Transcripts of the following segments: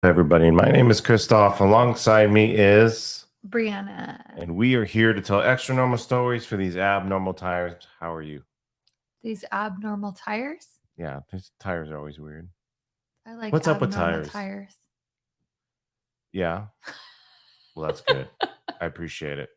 Everybody, my name is Christoph. Alongside me is Brianna. And we are here to tell extra normal stories for these abnormal tires. How are you? These abnormal tires? Yeah, these tires are always weird. I like What's up with tires. Yeah. Well, that's good. I appreciate it.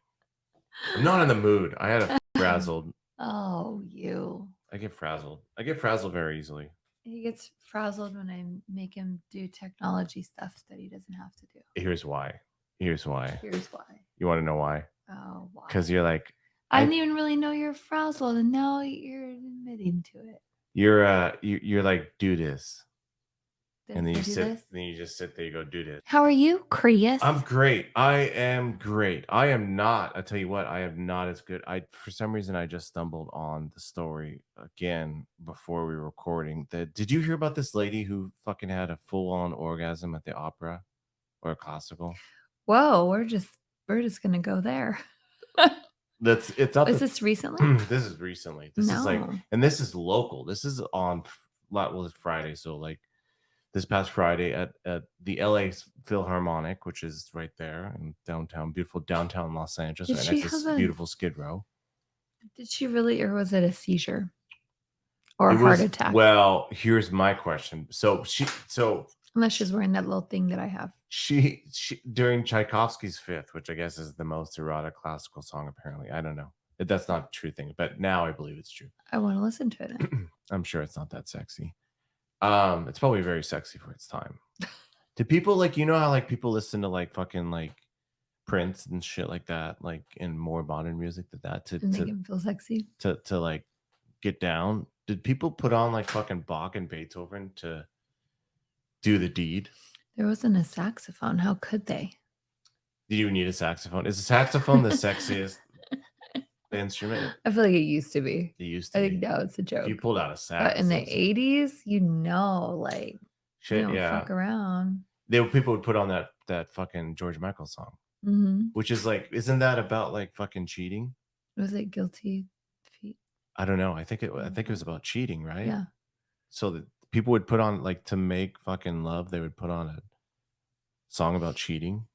I'm not in the mood. I had a frazzled. Oh, you. I get frazzled. I get frazzled very easily. He gets frazzled when I make him do technology stuff that he doesn't have to do. Here's why. Here's why. Here's why. You want to know why? Oh, why? Because you're like, I didn't even really know you're frazzled, and now you're admitting to it. You're like, do this. Did And then you just sit there, you go, do this. How are you, Chris? I'm great. I am great. I am not. I tell you what, I am not as good. For some reason, I just stumbled on the story again before we were recording. Did you hear about this lady who fucking had a full-on orgasm at the opera or a classical? Whoa, we're just gonna go there. It's up. Is this recently? This is recently. This is like, and this is local. This is on, well, it's Friday, so like. This past Friday at the LA Philharmonic, which is right there in beautiful downtown Los Angeles, right next to this beautiful Skid Row. Did she really, or was it a seizure or a heart attack? Well, here's my question. So unless she's wearing that little thing that I have. She during Tchaikovsky's Fifth, which I guess is the most erotic classical song, apparently. I don't know. That's not a true thing, but now I believe it's true. I want to listen to it. I'm sure it's not that sexy. It's probably very sexy for its time. Do people like, you know how like people listen to like fucking like Prince and shit like that, like in more modern music to make him feel sexy, to like get down? Did people put on like fucking Bach and Beethoven to do the deed? There wasn't a saxophone. How could they? Do you need a saxophone? Is a saxophone the sexiest instrument? I feel like it used to be. It used to I be. think now it's a joke. If you pulled out a sax. But in the 80s, like shit, you don't fuck around. People would put on that fucking George Michael song, which is like, isn't that about like fucking cheating? Was it Guilty Feet? I don't know. I think it was about cheating, right? Yeah. So that people would put on, like, to make fucking love, they would put on a song about cheating.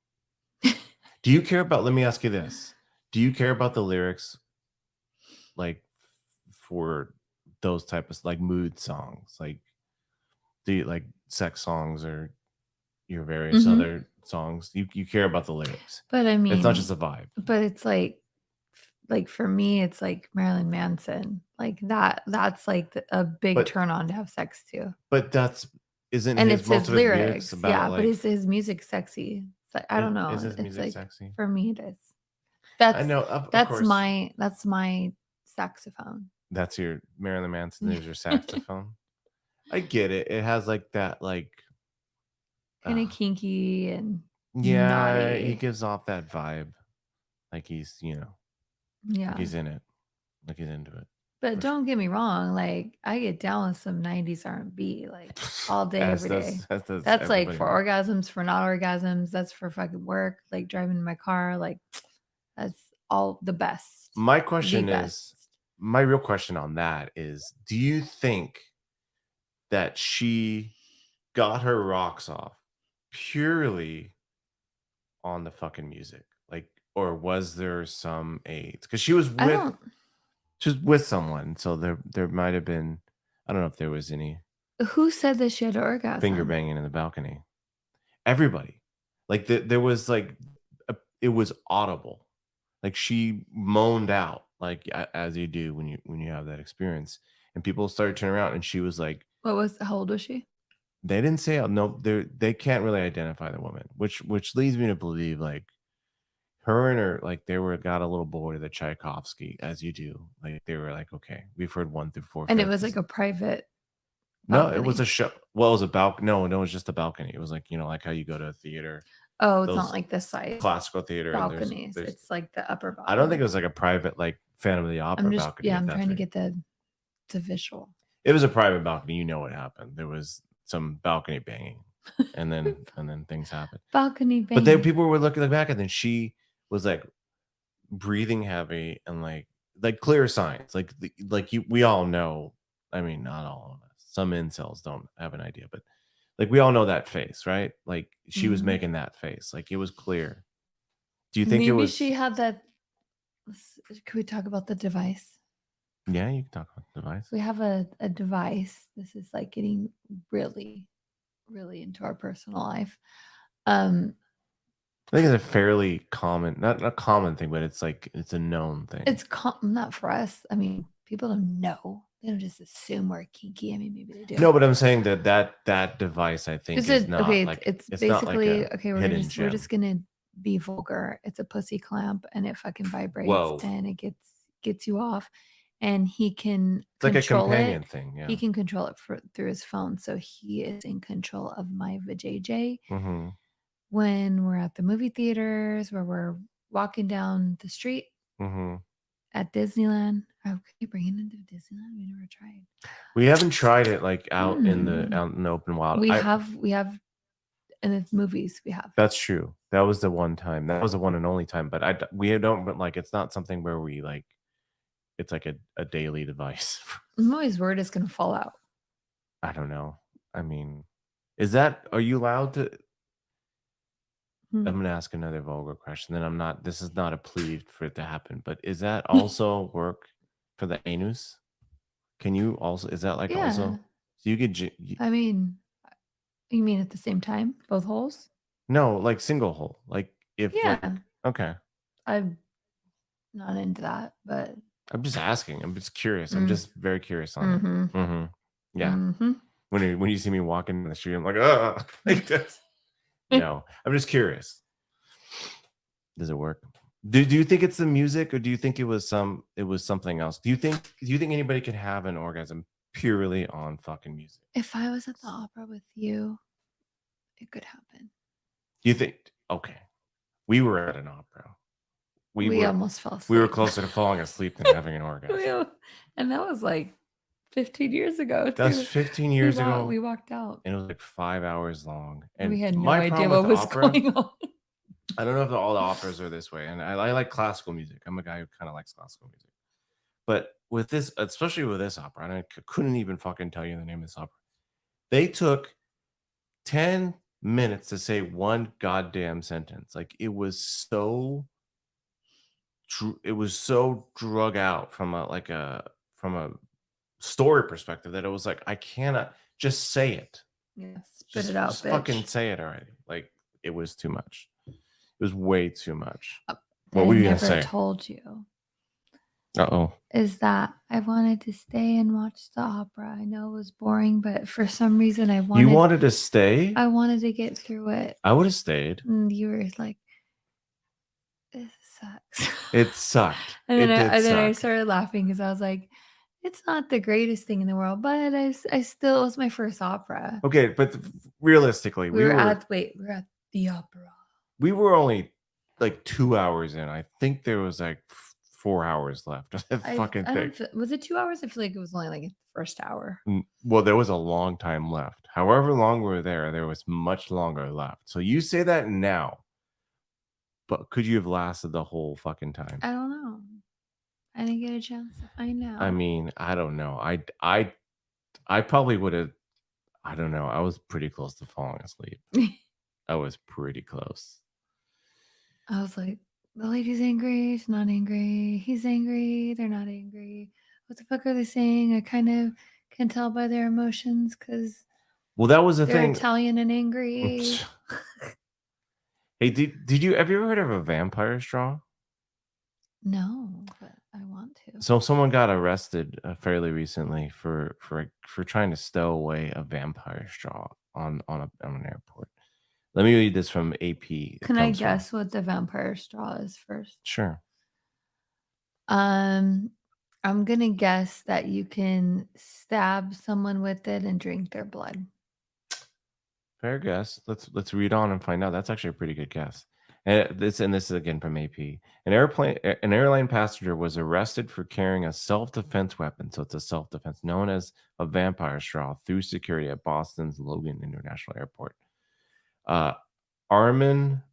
Do you care about? Let me ask you this: do you care about the lyrics, like, for those type of like mood songs, like, do you like sex songs or your various other songs? You care about the lyrics, but I mean, it's not just a vibe. But it's like for me, it's like Marilyn Manson, like that's like a big turn on to have sex too. But isn't and his, it's his lyrics about, yeah, like, but is his music sexy? Like, I don't know. Is his music like, sexy? For me, it is. That's I know. Of that's course. my saxophone. That's your Marilyn Manson. Is your saxophone? I get it. It has like that, like, kind of kinky and naughty. He gives off that vibe, like he's, like he's in it, like he's into it. But don't get me wrong, like I get down with some 90s R&B like all day, every day. That's like for orgasms, for not orgasms. That's for fucking work, like driving in my car. Like that's all the best. My real question on that is, do you think that she got her rocks off purely on the fucking music? Like, or was there some aids? Because she was with someone, so there might have been, I don't know if there was any. Who said that she had an orgasm? Finger banging in the balcony. Everybody. Like there was like it was audible. Like she moaned out, like as you do when you have that experience. And people started turning around, and she was like, how old was she? They didn't say. No, they can't really identify the woman, which leads me to believe like her and her, like, got a little bored of the Tchaikovsky, as you do. Like they were like, okay, we've heard 1 through 4. And it was like a private balcony. No, it was a show. Well, it was a balcony. No, it was just a balcony. It was like, like how you go to a theater. Oh, it's not like this side classical theater balconies. It's like the upper balcony. I don't think it was like a private, like, Phantom of the Opera balcony. Yeah, I'm trying to get the visual. It was a private balcony. You know what happened? There was some balcony banging, and then things happened. Balcony banging. But then people were looking back, and then she was like breathing heavy, and like like clear signs, like we all know. I mean, not all of us. Some incels don't have an idea, but like we all know that face, right? Like she was making that face, like it was clear. Do you think it Maybe was? she had that? Can we talk about the device? Yeah, you can talk about the device. We have a device. This is like getting really, really into our personal life. I think it's a fairly common, not a common thing, but it's like it's a known thing. It's not for us. I mean, people don't know. They don't just assume we're kinky. I mean, maybe they do. No, but I'm saying that device, I think, is not okay. like It's it's basically not like okay. We're just gonna be vulgar. It's a pussy clamp, and it fucking vibrates. Whoa. And it gets you off, and he can it's like a companion thing. Yeah, he can control it through his phone, so he is in control of my vajayjay. Mm-hmm. When we're at the movie theaters, where we're walking down the street. Mm-hmm. At Disneyland. Oh, can you bring it into Disneyland? We never tried. We haven't tried it like out in the open wild. We have in the movies. We have. That's true. That was the one time. That was the one and only time. But we don't. But like, it's not something where we like. It's like a daily device. I'm always worried it's gonna fall out. I don't know. I mean, are you allowed to? I'm going to ask another vulgar question. Then I'm not. This is not a plea for it to happen. But is that also work for the anus? Can you also? Is that like also? So you could. I mean, you mean at the same time, both holes? No, like single hole. Like if. Yeah. Like, okay. I'm not into that, but I'm just asking. I'm just curious. I'm just very curious on it. Mm-hmm. Yeah. Mm-hmm. When you see me walking in the street, I'm like, oh, like this. No, I'm just curious. Does it work? Do you think it's the music, or do you think it was something else? Do you think anybody could have an orgasm purely on fucking music? If I was at the opera with you, it could happen. Do you think? Okay, we were at an opera. We almost fell asleep. We were closer to falling asleep than having an orgasm. And that was like 15 years ago. That was 15 years ago. We walked out. And it was like 5 hours long. And we had no idea what was going on. I don't know if all the operas are this way. And I like classical music. I'm a guy who kind of likes classical music. But with this, especially with this opera, and I couldn't even fucking tell you the name of this opera. They took 10 minutes to say one goddamn sentence. Like it was so drug out from a story perspective that it was like, I cannot just say it. Yeah, spit it out, just bitch. Fucking say it already. Like it was too much. It was way too much. What were you gonna say? I told you. Is that I wanted to stay and watch the opera. I know it was boring, but for some reason I wanted. You wanted to stay? I wanted to get through it. I would have stayed. And you were like, it sucks. It sucked. And then I started laughing because I was like, it's not the greatest thing in the world, but I still, it was my first opera. Okay, but realistically, we were at the opera. We were only like 2 hours in. I think there was like 4 hours left of that fucking thing. Was it 2 hours? I feel like it was only like the first hour. Well, there was a long time left. However long we were there was much longer left. So you say that now, but could you have lasted the whole fucking time? I don't know. I didn't get a chance to find out. I mean, I don't know. I probably would have. I don't know. I was pretty close to falling asleep. I was pretty close. I was like, the lady's angry. She's not angry. He's angry. They're not angry. What the fuck are they saying? I kind of can tell by their emotions because. Well, that was the thing. Italian and angry. Hey, have you ever heard of a vampire straw? No, but I want to. So someone got arrested fairly recently for trying to stow away a vampire straw on an airport. Let me read this from AP. Can I guess what the vampire straw is first? Sure. I'm gonna guess that you can stab someone with it and drink their blood. Fair guess. Let's read on and find out. That's actually a pretty good guess. And this is again from AP. An airline passenger was arrested for carrying a self-defense weapon. So it's a self-defense known as a vampire straw through security at Boston's Logan International Airport. Armin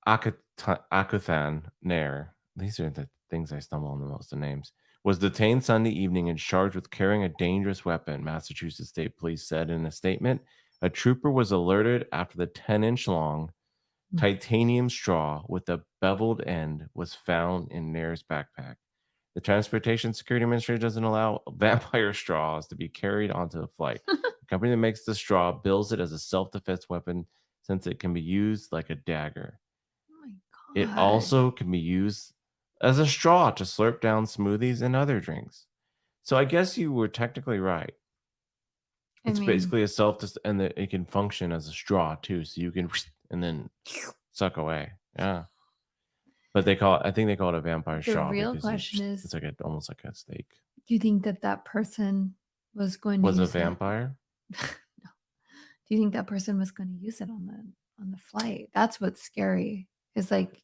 Akuthan Nair. These are the things I stumble on the most, the names. was detained Sunday evening and charged with carrying a dangerous weapon, Massachusetts State Police said in a statement. A trooper was alerted after the 10-inch long titanium straw with a beveled end was found in Nair's backpack. The Transportation Security Administration doesn't allow vampire straws to be carried onto the flight. The company that makes the straw bills it as a self-defense weapon since it can be used like a dagger. Oh my It God. also can be used as a straw to slurp down smoothies and other drinks. So I guess you were technically right. I It's mean, basically a and that it can function as a straw too, so you can and then suck away. Yeah. But I think they call it a vampire the straw real because question it's is, like almost like a steak. do you think that person was going to Was a use it? vampire? No. Do you think that person was going to use it on the flight? That's what's scary. Is like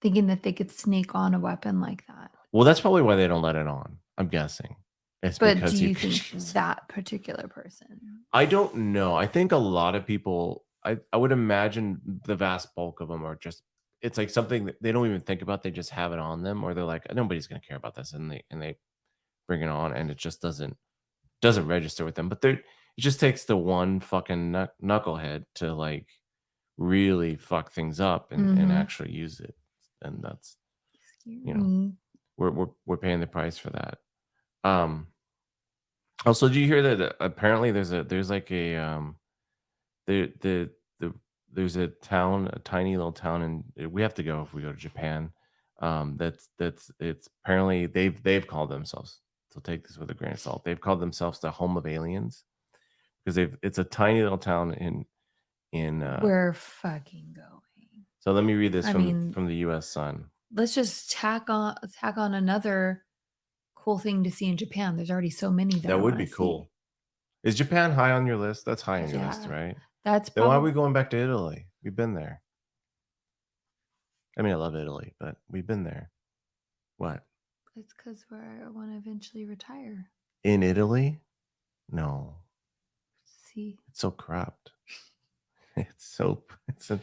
thinking that they could sneak on a weapon like that. Well, that's probably why they don't let it on. I'm guessing. It's But because do you you could think use it. that particular person? I don't know. I think a lot of people I would imagine the vast bulk of them are just it's like something that they don't even think about, they just have it on them, or they're like, "Nobody's gonna care about this," and they bring it on, and it just doesn't register with them, but there it just takes the one fucking knucklehead to, like, really fuck things up and Mhm. actually use it, and that's you know, Scary. we're paying the price for that. Um, Also, did you hear that, apparently there's like a, the there's a town, a tiny little town, and we have to go if we go to Japan, that's it's apparently they've called themselves, so take this with a grain of salt, they've called themselves the home of aliens. 'Cause it's a tiny little town in. We're fucking going. So let me read this I mean, from the US Sun. let's just tack on another cool thing to see in Japan. There's already so many that I That would wanna be see. cool. Is Japan high on your list? That's high on your list, Yeah. right? That's Then why are we probably going back to Italy? We've been there. I mean, I love Italy, but we've been there. What? it's 'cause where I wanna eventually retire. In Italy? No. See? It's so corrupt. It's a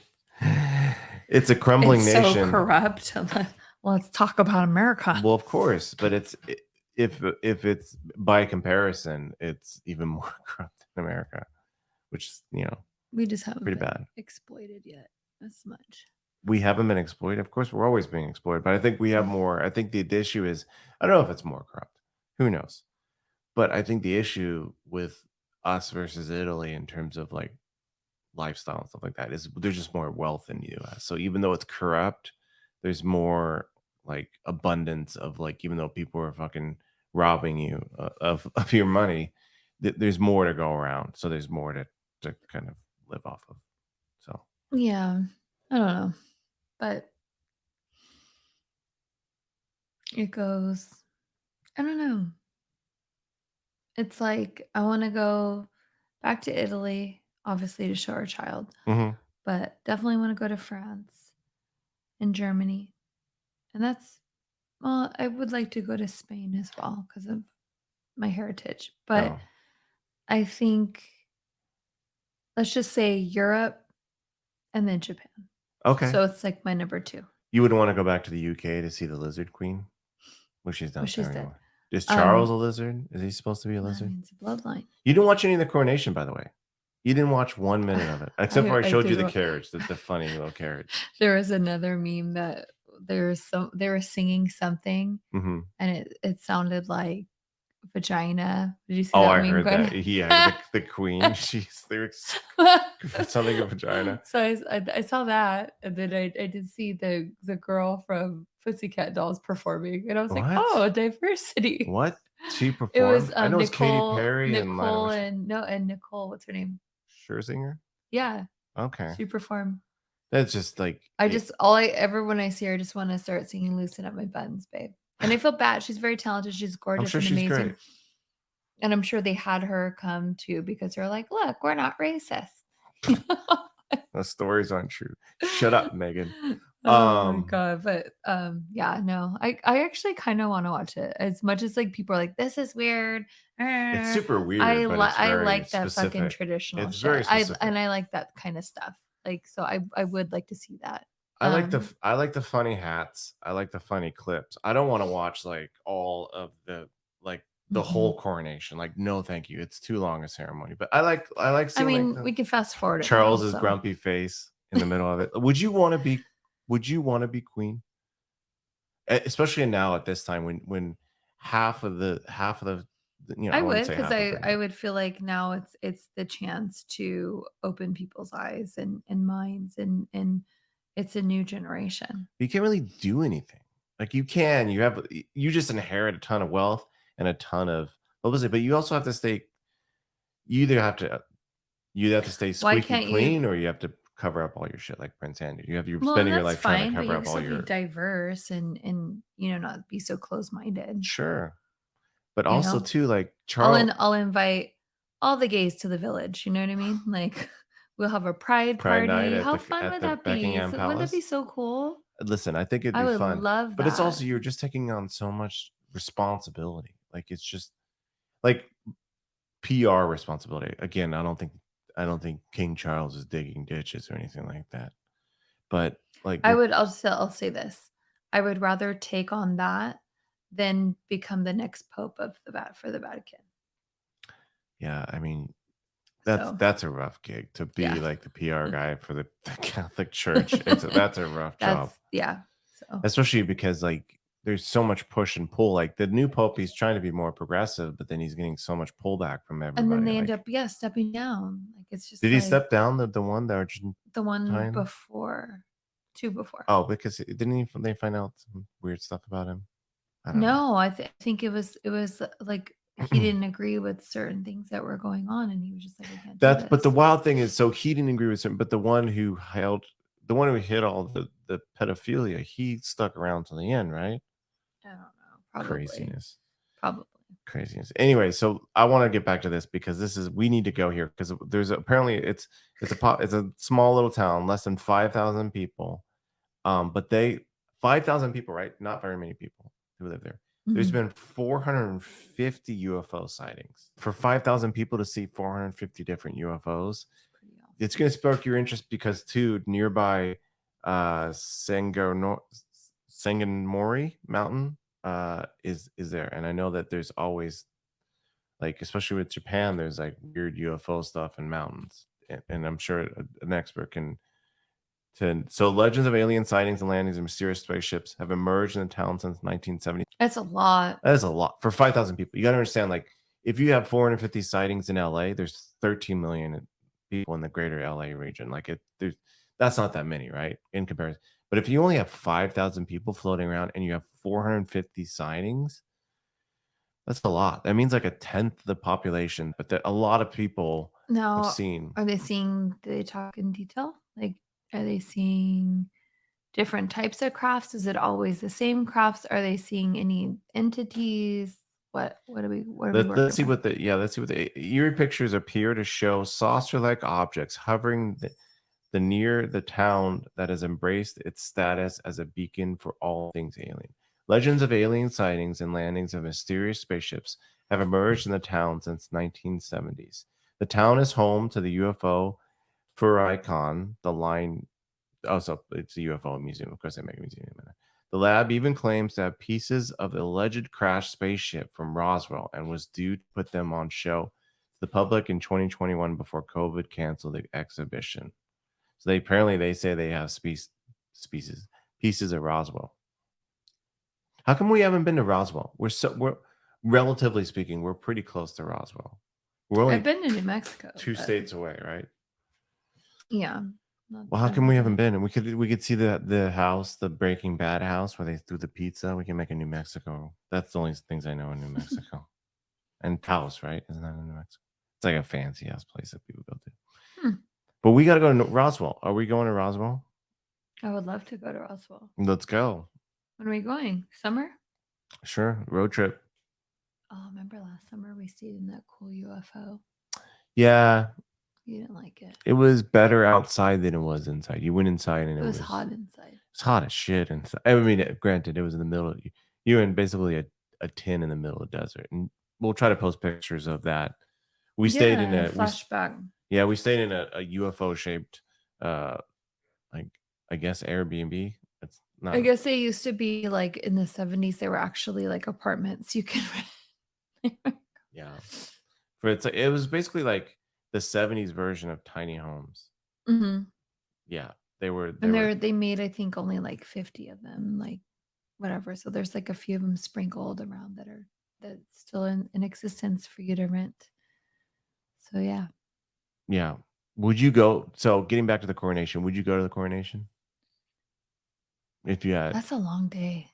it's a crumbling It's so nation. corrupt. Let's talk about America. Well, of course, but if it's by comparison, it's even more corrupt than America, which is, We just haven't pretty been bad. exploited yet as much. We haven't been exploited. Of course, we're always being exploited, but I think we have more. I think the issue is, I don't know if it's more corrupt. Who knows? But I think the issue with us versus Italy in terms of like lifestyle and stuff like that is there's just more wealth in the US. So even though it's corrupt, there's more like abundance of like even though people are fucking robbing you of your money, there's more to go around. So there's more to kind of live off of. So Yeah. I don't know. But it goes, I don't know. It's like I want to go back to Italy, obviously to show our child, mhm. but definitely want to go to France and Germany. And that's, well, I would like to go to Spain as well because of my heritage. But Oh, I think, let's just say Europe and then Japan. okay. So it's like my number two. You wouldn't want to go back to the UK to see the Lizard Queen? Well, she's What not she there said. anymore. Is Charles a Um, lizard? Is he supposed to be a that lizard? means bloodline. You didn't watch any of the coronation, by the way. You didn't watch 1 minute of it, except for I I showed you the do. carriage, the funny little carriage. There was another meme that they were singing something Mhm. and it sounded like vagina. Did you see Oh, that I meme heard going? that. Yeah, the queen, she's there's something of vagina. So I saw that, and then I did see the girl from Pussycat Dolls performing, and I was like, What? "Oh, diversity." What? She It was, performed? I know it's Katy Perry and Lionel Nicole and no, and Nicole, what's her name? Scherzinger? Yeah, Okay. she performed. That's just like I it just all I ever when I see her, I just wanna start singing "Loosen Up My Buttons, Babe." And I feel bad, she's very talented, she's I'm gorgeous sure and she's amazing, great. and I'm sure they had her come too because they're like, "Look, we're not racist." The stories aren't true. Shut up, Megan. Oh my Um, god, but, yeah, no, I actually kinda wanna watch it as much as, like, people are like, "This is weird." it's super weird, but it's I very like that fucking specific. traditional It's shit. very specific. I like that kinda stuff. Like, so I would like to see that. I like the funny hats. I like the funny clips. I don't want to watch like all of the like the whole coronation. Like, no, thank you. It's too long a ceremony. But I like I seeing like mean, we can fast forward it now, Charles's so. grumpy face in the middle of it. Would you want to be queen? Especially now at this time when half of the I I wouldn't would, say because half of I it. would feel like now it's the chance to open people's eyes and minds, and it's a new generation. You can't really do anything. Like you just inherit a ton of wealth and a ton of publicity, but you also have to stay. You either have to stay Why squeaky can't you? clean, or you have to cover up all your shit like Prince Andrew. You're Well, and spending your that's life trying to fine, but cover you up can all still be your diverse and not be so close-minded. sure, but You also know, too like Charles I'll invite all the gays to the village. You know what I mean? Like, we'll have a pride Pride Night party. at How the fun would that be? Buckingham So, wouldn't that be Palace. so cool? Listen, I think it'd I be would fun, love but it's also that. you're just taking on so much responsibility. Like it's just like PR responsibility. Again, I don't think King Charles is digging ditches or anything like that. But like I'll say this. I would rather take on that than become the next pope of for the Vatican. yeah, I mean So, that's a rough gig to yeah. be like the PR guy for the Catholic Church. That's a rough job. Yeah. So, Especially because like there's so much push and pull. Like the new pope, he's trying to be more progressive, but then he's getting so much pullback from and then everybody. they end Like, up, stepping down. Like, it's did just he like step down the Argentine? the one before, two before. Oh, because they find out some weird stuff about him? I don't know. No, I think it was like he didn't agree with certain things that were going on, and he was just like, I can't do But the this. wild thing is, so he didn't agree with him, but the one who hit all the pedophilia, he stuck around till the end, right? I don't know. Probably. Craziness. Probably. Craziness. Anyway, so I want to get back to this because we need to go here because there's apparently it's a small little town, less than 5,000 people. But 5,000 people, right? Not very many people who live there. There's Mhm. been 450 UFO sightings. For 5,000 people to see 450 different UFOs, It's pretty awesome. it's going to spark your interest because too nearby Sanganmori Mountain is there, and I know that there's always like, especially with Japan, there's like weird UFO stuff in mountains, and I'm sure an expert can. So legends of alien sightings and landings of mysterious spaceships have emerged in the town since 1970. That's a lot. That is a lot for 5,000 people. You got to understand, like, if you have 450 sightings in LA, there's 13 million people in the greater LA region. Like, that's not that many, right? In comparison. But if you only have 5,000 people floating around and you have 450 sightings, that's a lot. That means like a tenth of the population, but a lot of people have Now, seen. do they talk in detail? Like, are they seeing different types of crafts? Is it always the same crafts? Are they seeing any entities? What are we Let's working see with? what the eerie pictures appear to show saucer-like objects hovering the near the town that has embraced its status as a beacon for all things alien. Legends of alien sightings and landings of mysterious spaceships have emerged in the town since 1970s. The town is home to the UFO Furicon, the line. Oh, so it's a UFO museum. Of course, they make a museum. The lab even claims to have pieces of the alleged crashed spaceship from Roswell and was due to put them on show to the public in 2021 before COVID canceled the exhibition. So they say they have species pieces of Roswell. How come we haven't been to Roswell? We're relatively speaking, we're pretty close to Roswell. We're I've only been to New Mexico. 2 states away, right? Yeah. Well, how come we haven't been? And we could see the house, the Breaking Bad house where they threw the pizza. We can make a New Mexico. That's the only things I know in New Mexico. And Taos, right? Isn't that in New Mexico? It's like a fancy ass place that people go to. Hmm. But we got to go to Roswell. Are we going to Roswell? I would love to go to Roswell. Let's go. When are we going? Summer? Sure. Road trip. Oh, remember last summer we stayed in that cool UFO? Yeah. You didn't like it. It was better outside than it was inside. You went inside and It was hot inside. It's hot as shit inside. I mean, granted, it was in the middle. You were in basically a tin in the middle of the desert, and we'll try to post pictures of that. We stayed in a flashback. we stayed in a UFO shaped like I guess Airbnb. It's not. I guess they used to be like in the 70s. They were actually like apartments you could rent. Yeah. It was basically like the 70s version of tiny homes. Mhm. Yeah. They were And they made, I think, only like 50 of them, like whatever. So there's like a few of them sprinkled around that's still in existence for you to rent. So yeah. yeah. Would you go? So getting back to the coronation, would you go to the coronation? If you had, That's a long day.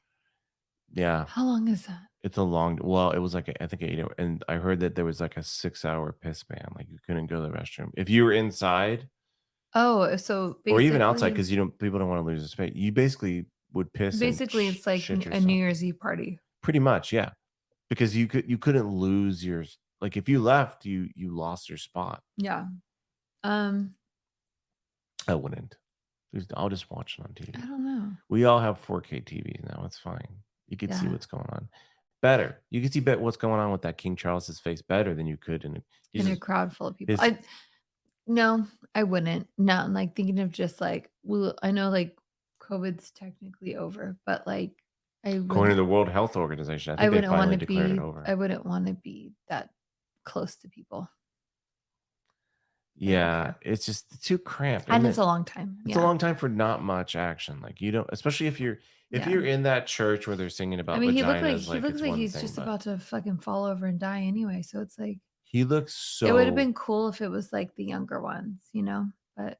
yeah, How long is that? it's a long. Well, it was like I think 8 hour, and I heard that there was like a 6 hour piss ban. Like you couldn't go to the restroom if you were inside Oh, so or even outside basically because people don't want to lose the space. You basically would piss and basically it's like shit a New yourself. Year's Eve party. Pretty much, yeah. Because you couldn't lose your like if you left, you lost your spot. Yeah. Um, I wouldn't. I'll just watch it on TV. I don't know. We all have 4K TVs now. It's fine. You could see Yeah. what's going on better. You can see what's going on with that King Charles's face better than you could In a crowd full of people. No, I wouldn't. Not like thinking of just like, well, I know like COVID's technically over, but like according to the World Health Organization. I I think they wouldn't want finally to declared it be over. I wouldn't want to be that close to people. Yeah, it's just too cramped. And it's a long time. It's a long time for not much action. Like you don't, especially if you're in that church where they're singing I about mean, vaginas, he looks it's like one he's thing, just but about to fucking fall over and die anyway. So it's like he looks it would have so. been cool if it was like the younger ones, you know. But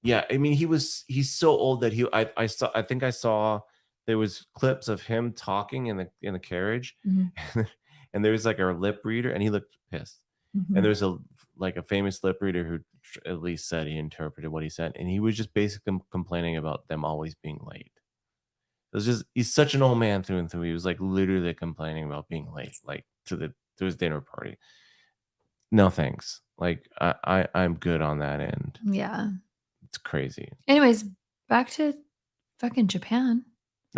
Yeah, I mean, he's so old that I think I saw there was clips of him talking in the carriage, mhm, and there was like a lip reader, and he looked pissed. And mhm. there's a famous lip reader who at least said he interpreted what he said, and he was just basically complaining about them always being late. It was just he's such an old man through and through. He was like literally complaining about being late, like to his dinner party. No thanks. Like I'm good on that end. Yeah. It's crazy. Anyways, back to fucking Japan.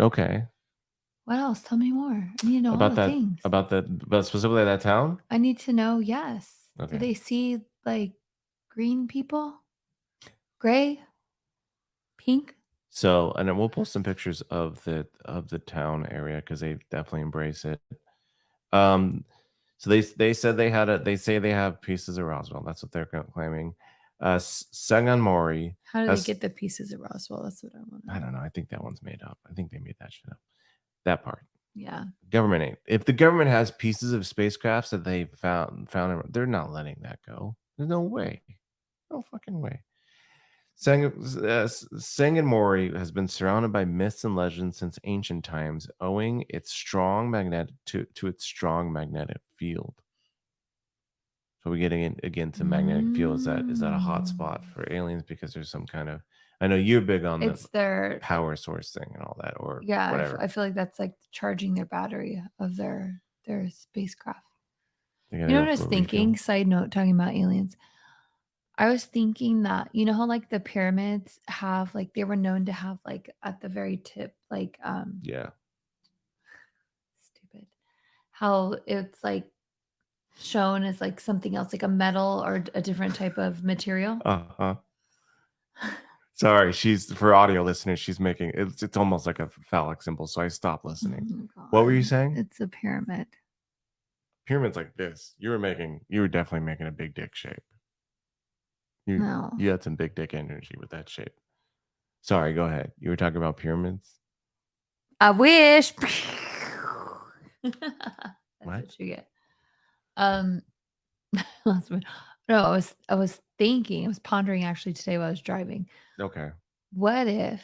Okay. What else? Tell me more. I need to know all the things. About specifically that town? I need to know, yes. Do Okay. they see like green people? Gray? Pink? So, and then we'll post some pictures of the town area because they definitely embrace it. So they said they say they have pieces of Roswell. That's what they're claiming. Sangan Mori How do they has, get the pieces of Roswell? That's what I want to know. I don't know. I think that one's made up. I think they made that shit up. That part. Yeah. Government ain't. If the government has pieces of spacecrafts that they found, they're not letting that go. There's no way. No fucking way. Sangamori has been surrounded by myths and legends since ancient times, owing its strong to its strong magnetic field. So we're getting again to magnetic field. Is that a hot spot for aliens because there's some kind of? I know you're big on It's the their power source thing and all that, or yeah. whatever. I feel like that's like charging their battery of their spacecraft. You You know what I was thinking? Side note, talking about aliens. I was thinking that you know how like the pyramids have like they were known to have like at the very tip like Yeah. stupid how it's like shown as like something else like a metal or a different type of material. Uh-huh. Sorry, she's for audio listeners, she's making it's almost like a phallic symbol, so I stopped listening. Oh What were you God. saying? It's a pyramid. Pyramids like this. You were definitely making a big dick shape. No. You had some big dick energy with that shape. Sorry, go ahead. You were talking about pyramids? I wish. That's What? you get. Last one. No, I was thinking, I was pondering actually today while I was driving. Okay. What if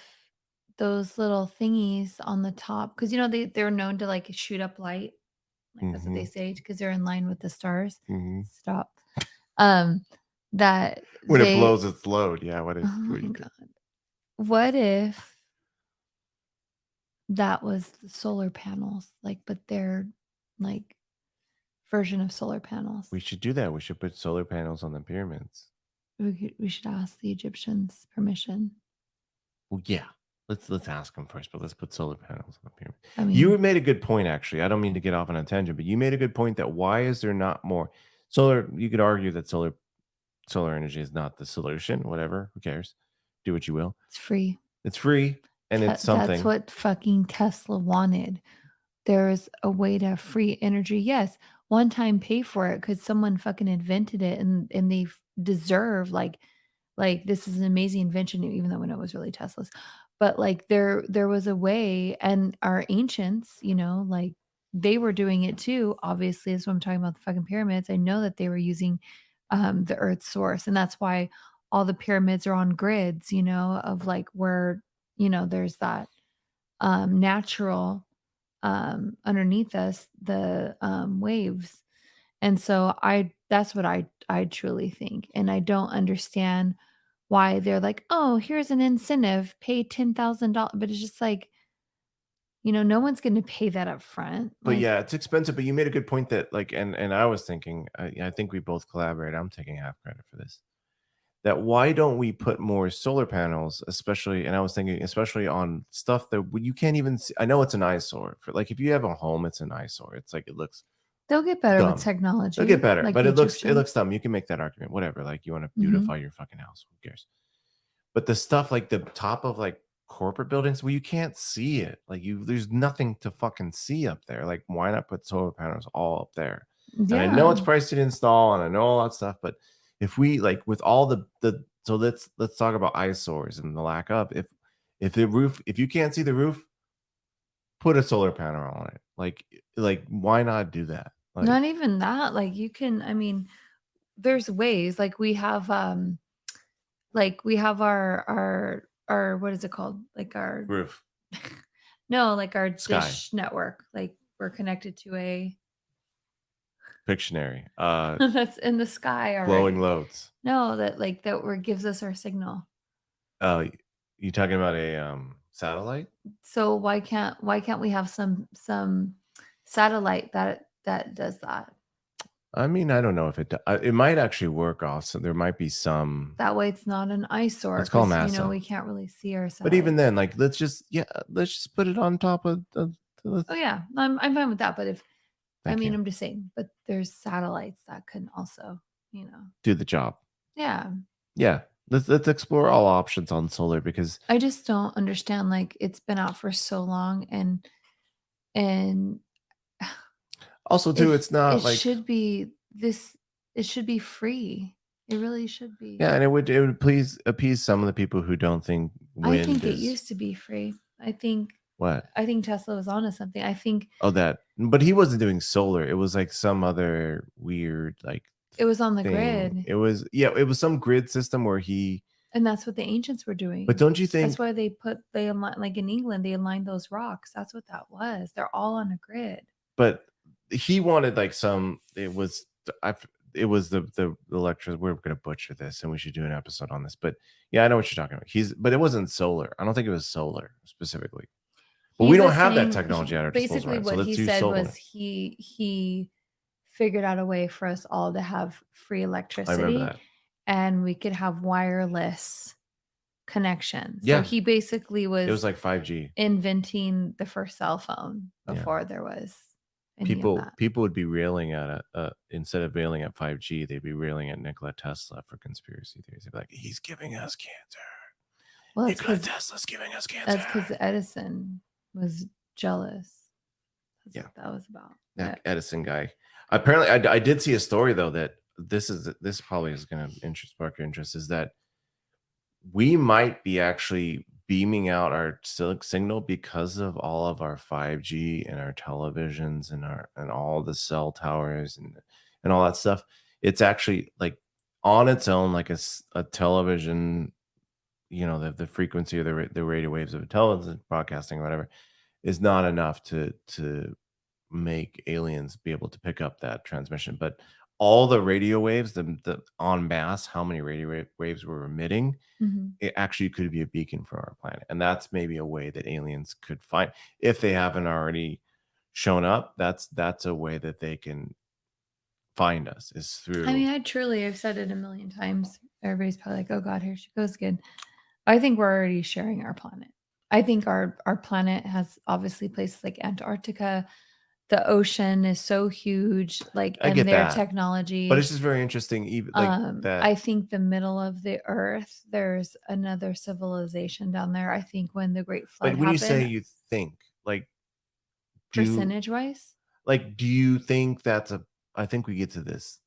those little thingies on the top, because you know they're known to like shoot up light, like that's what they say, because they're in line with the stars. Stop. That when it blows its load, yeah. Oh my God. What if that was the solar panels, like, but they're like version of solar panels? We should do that. We should put solar panels on the pyramids. We should ask the Egyptians permission. Well, yeah. Let's ask them first, but let's put solar panels on the pyramid. I mean, You made a good point, actually. I don't mean to get off on a tangent, but you made a good point that why is there not more solar? You could argue that solar energy is not the solution. Whatever, who cares? Do what you will. it's free. It's free and it's something. That's what fucking Tesla wanted. There's a way to free energy. Yes, one time pay for it because someone fucking invented it and they deserve like this is an amazing invention, even though we know it was really Tesla's. But like there was a way, and our ancients, like they were doing it too. Obviously, that's what I'm talking about, the fucking pyramids. I know that they were using the Earth's source, and that's why all the pyramids are on grids, of like where there's that natural underneath us, the waves. And so that's what I truly think. And I don't understand why they're like, oh, here's an incentive, pay $10,000. But it's just like, no one's going to pay that up front. But yeah, it's expensive. But you made a good point that like, and I was thinking, I think we both collaborate. I'm taking half credit for this. That why don't we put more solar panels, especially? And I was thinking, especially on stuff that you can't even see. I know it's an eyesore. For like, if you have a home, it's an eyesore. It's like it looks. They'll get better dumb. with technology. They'll get better, like but it looks dumb. You can make that argument, whatever. Like you want to beautify your fucking house, who cares? But the stuff like the top of like corporate buildings where you can't see it, like there's nothing to fucking see up there. Like why not put solar panels all up there? Yeah. And I know it's pricey to install, and I know all that stuff, but if we like with all the so let's talk about eyesores and the lack of if the roof, if you can't see the roof, put a solar panel on it. Like why not do that? Like, not even that. Like you can, I mean, there's ways. Like we have our what is it called? Like our roof. No, like our Sky. dish network. Like we're connected to a Pictionary. that's in the sky already. Glowing loads. No, that gives us our signal. Oh, you talking about a satellite? So why can't we have some satellite that does that? I mean, I don't know if it might actually work also. There might be some. That way it's not an eyesore. Let's call NASA. We can't really see ourselves. But even then, like, let's just put it on top of. Oh yeah, I'm fine with that. But if I'm just saying, but there's satellites that can also, do the job. Yeah. Yeah. Let's explore all options on solar because I just don't understand. Like it's been out for so long, and also too, it's not it like should be this. It should be free. It really should be. Yeah, and it would please appease some of the people who don't think wind I think it used to be free. I think what? I think Tesla was onto something. I think but he wasn't doing solar. It was like some other weird like it was on the thing. grid. It was some grid system where and that's what the ancients were doing. But don't you think that's why they aligned, like in England, they aligned those rocks. That's what that was. They're all on a grid. But he wanted like it was the lecture. We're going to butcher this and we should do an episode on this. But yeah, I know what you're talking about. But it wasn't solar. I don't think it was solar specifically. But we don't have that technology at our disposal. Basically, what he said was he figured out a way for us all to have free electricity. I remember that. And we could have wireless connection. Yeah. So he basically was. It was like 5G. Inventing the first cell phone before there was. People would be railing at it instead of railing at 5G. They'd be railing at Nikola Tesla for conspiracy theories. They'd be like, "He's giving us cancer." Well, Nikola Tesla's giving us cancer. That's because Edison was jealous. That's what that was about. That Edison guy. Apparently, I did see a story though that this probably is going to spark your interest. Is that we might be actually beaming out our signal because of all of our 5G and our televisions and all the cell towers and all that stuff. It's actually like on its own, like a television, the frequency or the radio waves of a television broadcasting or whatever is not enough to make aliens be able to pick up that transmission. But all the radio waves, the en masse, how many radio waves we're emitting, it actually could be a beacon for our planet. And that's maybe a way that aliens could find, if they haven't already shown up, that's a way that they can find us, is through. I mean, I've said it a million times. Everybody's probably like, oh God, here she goes again. I think we're already sharing our planet. I think our planet has obviously places like Antarctica the ocean is so huge, like, I and get their that. But technology. it's just very interesting, even like that. I think the middle of the earth, there's another civilization down there. I think when the Great Flood But when you say happened, you think, like, do percentage-wise, do you think that's a I think we get to this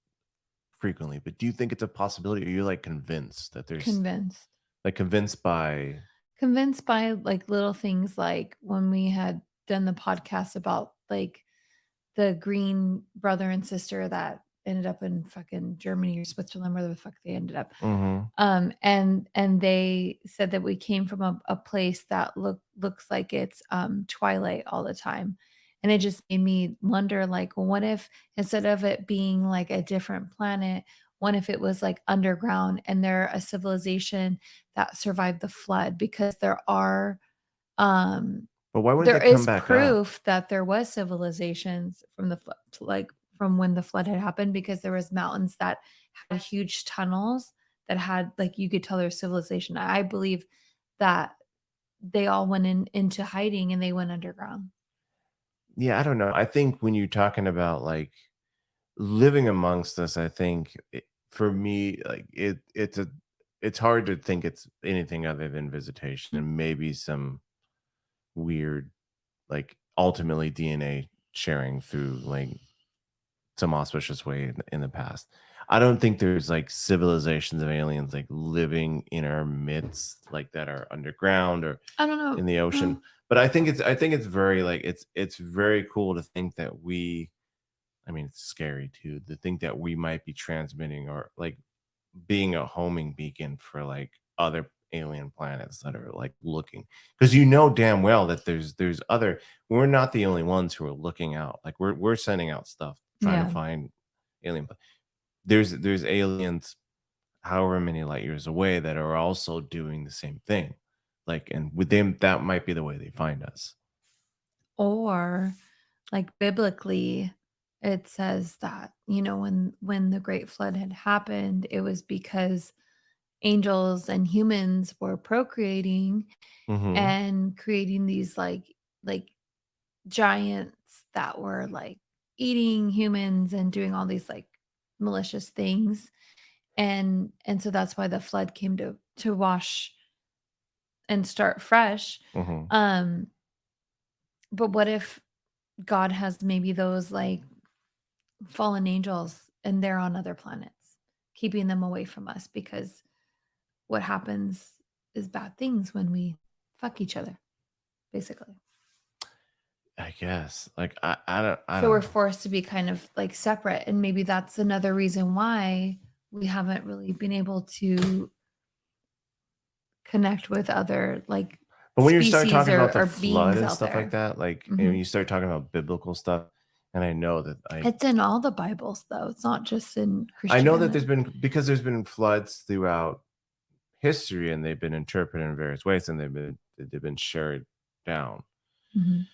frequently, but do you think it's a possibility? Or you're like convinced that there's convinced. like convinced by Convinced by, like, little things like when we had done the podcast about, like, the green brother and sister that ended up in fucking Germany or Switzerland, where the fuck they ended up. Mhm. And they said that we came from a place that looks like it's twilight all the time. And it just made me wonder, like, well, what if instead of it being like a different planet, what if it was like underground and they're a civilization that survived the flood? Because um But why wouldn't there they come is back up? proof that there was civilizations from the flood, like, from when the flood had happened, because there was mountains that had huge tunnels that had, like, you could tell there's civilization. I believe that they all went into hiding and they went underground. Yeah, I don't know. I think when you're talking about like living amongst us, I think for me, like it's hard to think it's anything other than visitation and maybe some weird, like ultimately DNA sharing through like some auspicious way in the past. I don't think there's like civilizations of aliens like living in our midst, like that are underground or I don't know. in the ocean. But I think it's very like it's very cool to think that we I mean it's scary too to think that we might be transmitting or like being a homing beacon for like other alien planets that are like looking because you know damn well that there's other we're not the only ones who are looking out like we're sending out stuff trying to Yeah. find alien there's aliens however many light years away that are also doing the same thing like and with them that might be the way they find us. Or, like, biblically, it says that, when the great flood had happened, it was because angels and humans were procreating Hmm. and creating these, like giants that were, like, eating humans and doing all these, like, malicious things, and so that's why the flood came to wash and start fresh. Hmm. um but what if God has maybe those, like, fallen angels and they're on other planets, keeping them away from us, because what happens is bad things when we fuck each other, basically. I guess like I So don't we're know. forced to be kind of like separate. And maybe that's another reason why we haven't really been able to connect with other, like, But when you start species talking about the or flood beings and out stuff like there. that, like, and when Mhm. you start talking about biblical stuff, and I know that It's in all the Bibles, though. It's not just in I know that there's Christianity. been because there's been floods throughout history and they've been interpreted in various ways and they've been shared down. Mhm.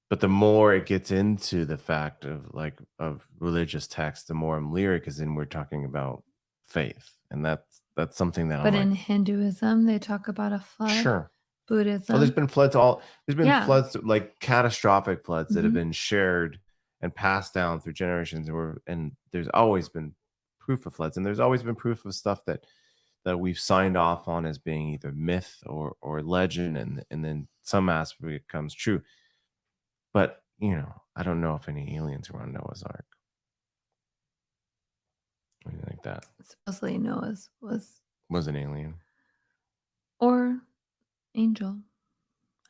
But the more it gets into the fact of like of religious text, the more I'm leery because then we're talking about faith. And that's something that I'm But like, in Hinduism, they talk about a flood. sure. Oh, Buddhism. there's been Yeah. floods, like catastrophic floods that have Mhm. been shared and passed down through generations, and there's always been proof of floods, and there's always been proof of stuff that we've signed off on as being either myth or legend, and then some aspect of it comes true. But, I don't know if any aliens were on Noah's Ark or anything like that. Supposedly Noah's was, Was an alien. or angel.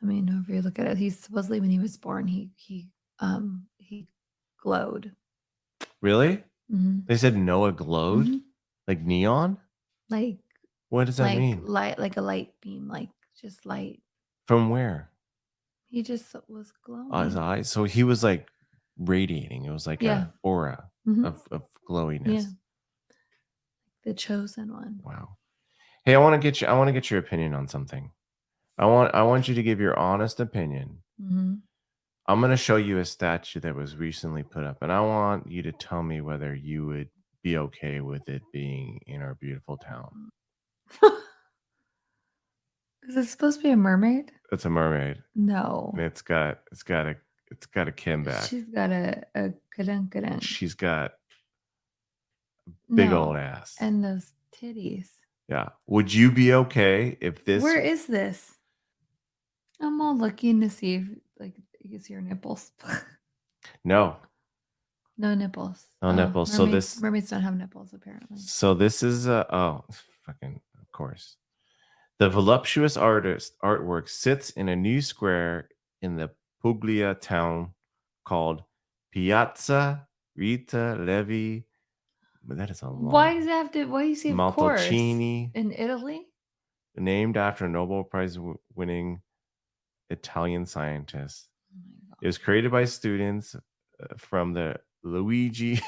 I mean, however you look at it, he's supposedly, when he was born, he glowed. Really? Mhm. They said Noah glowed? Mhm. Like neon? Like What does that like mean? light, like a light beam, like, just light. From where? He just was His glowing. eyes? So he was, like, radiating. It was like Yeah. a aura Mhm. of Yeah. glowiness. The chosen one. Wow. Hey, I wanna get your opinion on something. I want you to give your honest opinion. Mhm. I'm gonna show you a statue that was recently put up, and I want you to tell me whether you would be okay with it being in our beautiful town. Is it supposed to be a mermaid? It's a mermaid, and No. it's got It's got a Kim back. She's got a kadunk. She's got big old ass. And those titties. Yeah. Would you be okay if this... Where is this? I'm all looking to see if like you can see her nipples. No. No nipples. No nipples. Mermaids don't have nipples, apparently. So this is fucking of course. The voluptuous artwork sits in a new square in the Puglia town called Piazza Rita Levi. But that is a long. Why does it have to? Why do you say of course? Maltocini, in Italy? Named after a Nobel Prize winning Italian scientist. Oh my God. It was created by students from the Luigi.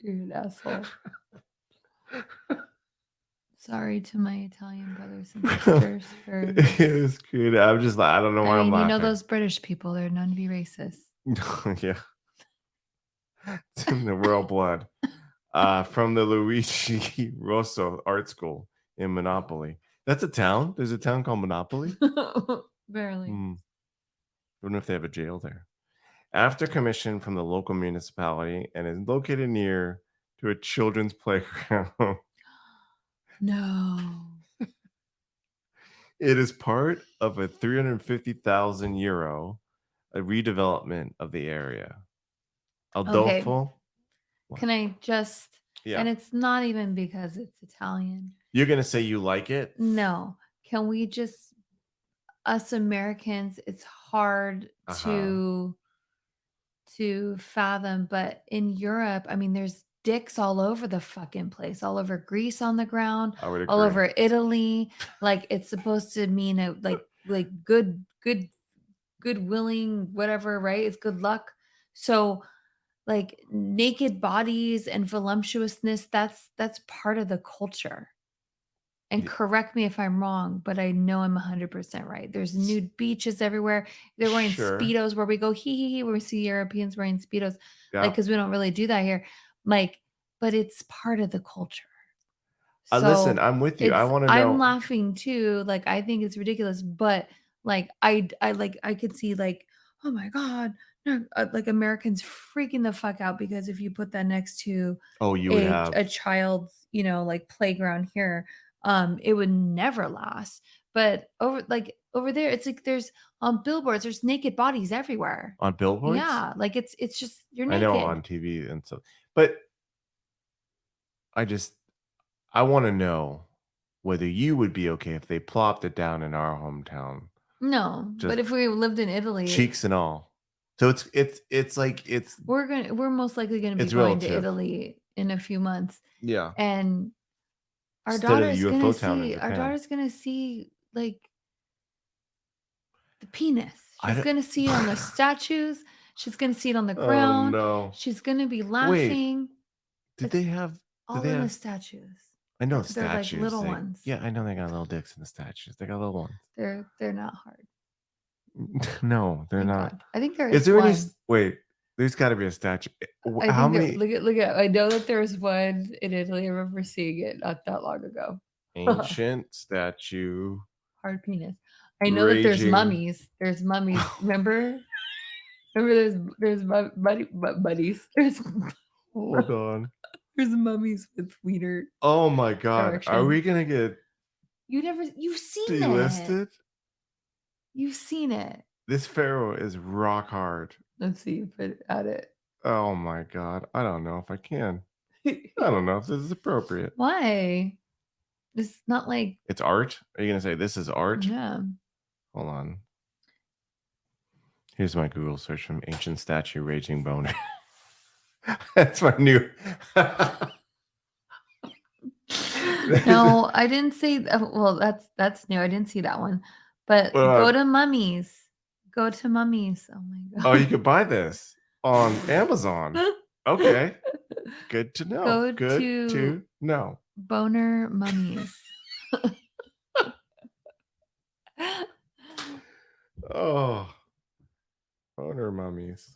You're an asshole. Sorry to my Italian brothers and sisters. It was good. I'm just like, I don't know why I'm laughing. You know those British people, they're known to be racist. Yeah. It's in the royal blood. From the Luigi Rosso Art School in Monopoly. That's a town? There's a town called Monopoly? Barely. I don't know if they have a jail there. After commission from the local municipality and is located near to a children's playground. No. It is part of a 350,000 euro redevelopment of the area. Adolfo. Okay. Can I just... Yeah. And it's not even because it's Italian. You're going to say you like it? No. Can we just... Us Americans, it's hard to fathom. But in Europe, I mean, there's dicks all over the fucking place, all over Greece on the ground, all over Italy. Like it's supposed to mean a like good willing, whatever, right? It's good luck. So like naked bodies and voluptuousness, that's part of the culture. And correct me if I'm wrong, but I know I'm 100% right. There's nude beaches everywhere. They're wearing Speedos where we go, hee, where we see Europeans wearing Speedos. Yeah. Like, because we don't really do that here. Like, but it's part of the culture. So listen, I'm with you. I want to know. I'm laughing too. Like, I think it's ridiculous, but like, I could see like, oh my God, no, like Americans freaking the fuck out because if you put that next to a child's, like playground here, it would never last. But over there, it's like there's on billboards, there's naked bodies everywhere. On billboards? Yeah, like it's just you're naked. I know on TV and stuff, but I want to know whether you would be okay if they plopped it down in our hometown. No, but if we lived in Italy, cheeks and all. So it's like we're most likely going to be going to Italy in a few months. Yeah, and our daughter's going to see like the penis. She's going to see it on the statues. She's going to see it on the ground. Oh, no. She's going to be laughing. Did they have all in the statues? I know statues. They're like little ones. Yeah, I know they got little dicks in the statues. They got little ones. They're not hard. No, they're not. God. I think there is there one. There's got to be a statue. How many? Look at. I know that there's one in Italy. I remember seeing it not that long ago. Ancient statue. Hard penis. I know that there's mummies. There's mummies. Remember? There's buddies. There's. Hold on. There's mummies with wiener. Oh my God! Erection. Are we gonna get? You've seen delisted? it. You've seen it. This pharaoh is rock hard. Let's see, put at it. Oh my God! I don't know if I can. I don't know if this is appropriate. Why? It's not like it's art. Are you gonna say this is art? Yeah. Hold on. Here's my Google search from ancient statue raging boner. That's my new. No, I didn't say that. Well, that's new. I didn't see that one. But go to mummies. Go to mummies. Oh my God. Oh, you could buy this on Amazon. Okay. Good to know. Good to know. Boner mummies. Oh. Boner mummies.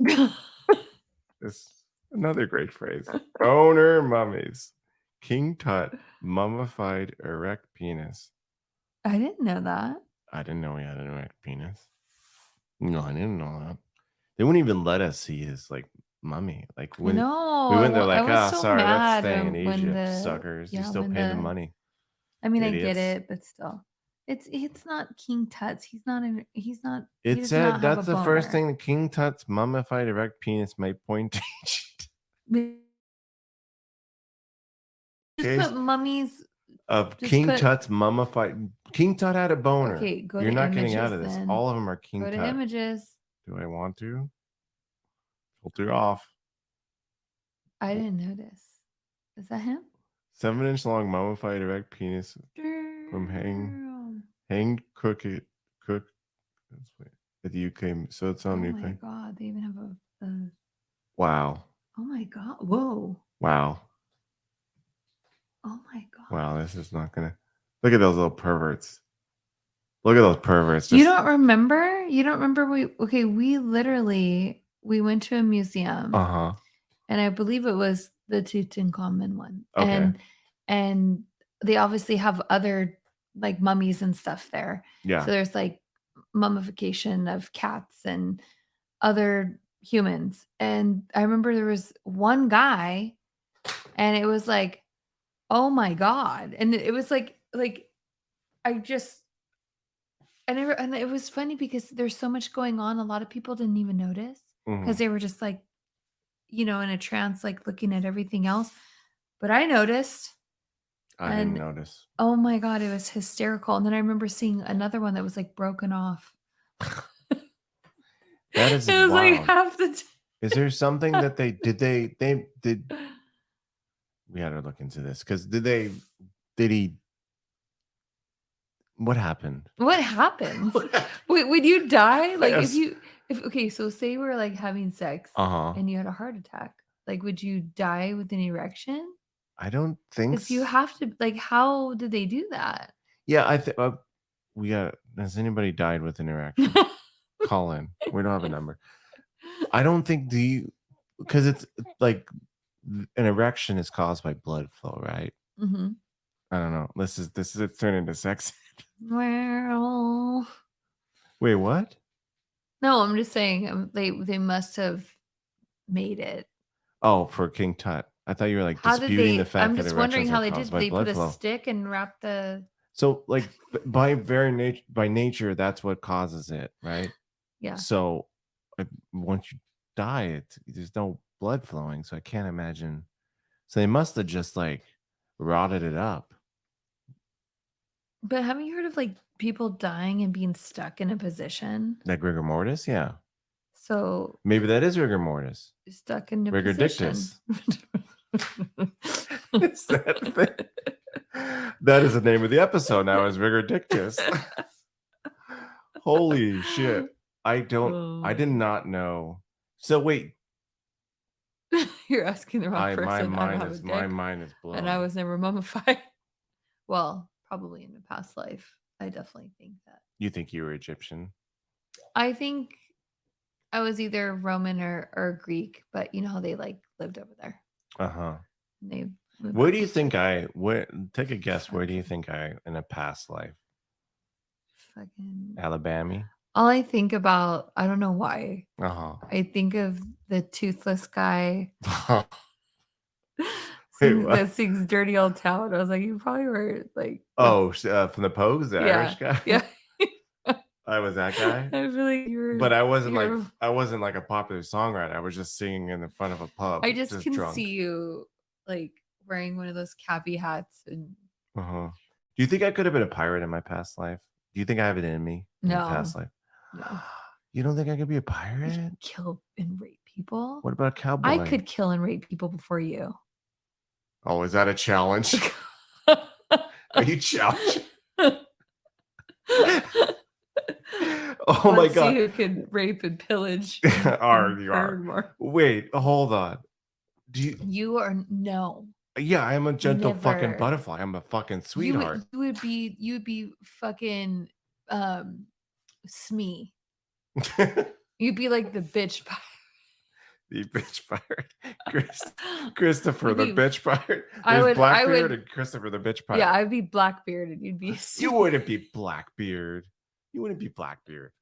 It's another great phrase. Boner mummies. King Tut, mummified erect penis. I didn't know that. I didn't know he had an erect penis. No, I didn't know that. They wouldn't even let us see his like mummy. Like I when we know. went, they're I like, was ah, so sorry, let's mad stay in when Egypt, suckers. You still when pay the the money, I mean, I get idiots. it, but still. It's not King Tut's. He It does not said have a that's the first boner. thing the King Tut's mummified erect penis might point to. Just put mummies. Of Just King put Tut's mummified. King Tut had a boner. okay. Go You're to not getting out images of this. then. All of them are King Go to Tut. images. Do I want to? Filter off. I didn't notice. Is that him? 7-inch long mummified erect penis from hanged cook at the UK. So it's on Oh UK. my god! They even have a. Wow. Oh my god! Whoa. Wow. Oh my god. Wow. This is not gonna. Look at those little perverts. Look at those perverts. You don't remember? You don't remember? We literally went to a museum. And I believe it was the Tutankhamun one. Okay. And they obviously have other like mummies and stuff there. Yeah. So there's like mummification of cats and other humans. And I remember there was one guy and it was like, oh my God. And it was like I just and it was funny because there's so much going on. A lot of people didn't even notice because they were just like, in a trance, like looking at everything else. But I noticed. I didn't notice. Oh my God, it was hysterical. And then I remember seeing another one that was like broken off. That is it was wild. like half the Is there something that they did? We had to look into this because did he? What happened? What happened? Wait, would you die? Like if so say we're like having sex and you had a heart attack, like would you die with an erection? I don't think because you have to like how did they do that? Yeah, I think we got. Has anybody died with an erection? Call in. We don't have a number. I don't think because it's like an erection is caused by blood flow, right? Mm-hmm. I don't know. This is it's turned into sex. Well, wait, what? No, I'm just saying they must have made it. Oh, for King Tut. I thought you were like disputing the fact I'm that just wondering erections how are they caused did. by They blood put flow. a stick and wrap the. So, like, by nature, that's what causes it, right? Yeah. So, once you die, there's no blood flowing. So I can't imagine. So they must have just like rotted it up. But haven't you heard of like people dying and being stuck in a position? Like rigor mortis, yeah. So maybe that is rigor mortis. Stuck in a rigor position. Dictus. Is that is the name of the episode now. Is rigor Dictus. Holy shit! I did not know. So wait. You're asking the wrong person. My mind is blown. And I was never mummified. Well, probably in a past life. I definitely think that. You think you were Egyptian? I think I was either Roman or Greek, but you know how they like lived over there. Where do you think take a guess? Where do you think in a past life? Fucking Alabama. All I think about, I don't know why. I think of the toothless guy that sings "Dirty Old Town." I was like, you probably were like, from the Pogues, the Irish guy. Yeah, I was that guy. I feel like you were, but I wasn't like a popular songwriter. I was just singing in the front of a pub. I just can drunk. see you like wearing one of those cappy hats and. Do you think I could have been a pirate in my past life? Do you think I have it in me in my past life? No. You don't think I could be a pirate? Kill and rape people? What about a cowboy? I could kill and rape people before you. Oh, is that a challenge? Are you challenging? Oh my God! See who could rape and pillage. Wait, hold on. You are no. Yeah, I'm a gentle fucking butterfly. I'm a fucking sweetheart. You would be fucking Smee. You'd be like the bitch pirate. The bitch pirate. Christopher the bitch pirate. There's Blackbeard and Christopher the bitch pirate. Yeah, I'd be Blackbeard and you'd be You wouldn't be Blackbeard. You wouldn't be Blackbeard.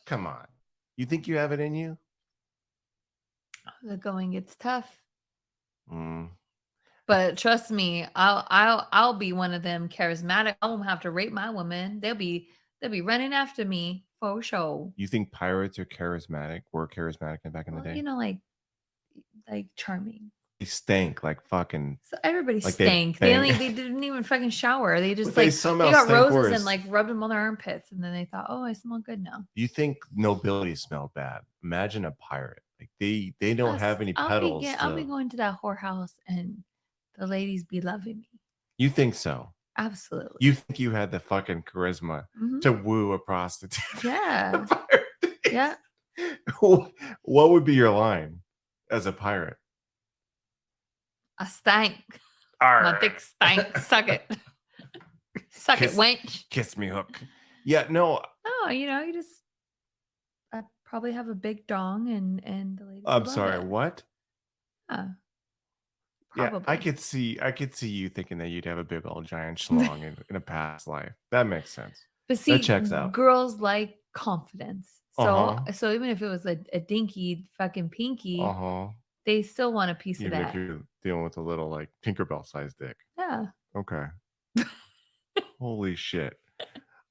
Come on. You think you have it in you? The going gets tough. Mm. But trust me, I'll be one of them charismatic. I won't have to rape my woman. They'll be running after me for sure. You think pirates are charismatic? Were charismatic back in the day? You know, like charming. They stank like fucking. So everybody like stank. They didn't even fucking shower. They just they got roses worse. and like rubbed them on their armpits, and then they thought, oh, I smell good now. You think nobility smelled bad? Imagine a pirate. Like they don't have any petals. I'll be going to that whorehouse and the ladies be loving me. You think so? Absolutely. You think you had the fucking charisma to woo a prostitute? Yeah. Yeah. What would be your line as a pirate? I stank. My dick stank. Suck it. Suck it, wench. Kiss me, hook. Yeah, no. Oh, you just I probably have a big dong and the ladies. I'm sorry, what? Probably. Yeah, I could see you thinking that you'd have a big old giant schlong in a past life. That makes sense. But see, that checks out. Girls like confidence. So even if it was a dinky fucking pinky, they still want a piece of that. If you're dealing with a little like Tinkerbell sized dick. Yeah. Okay. Holy shit.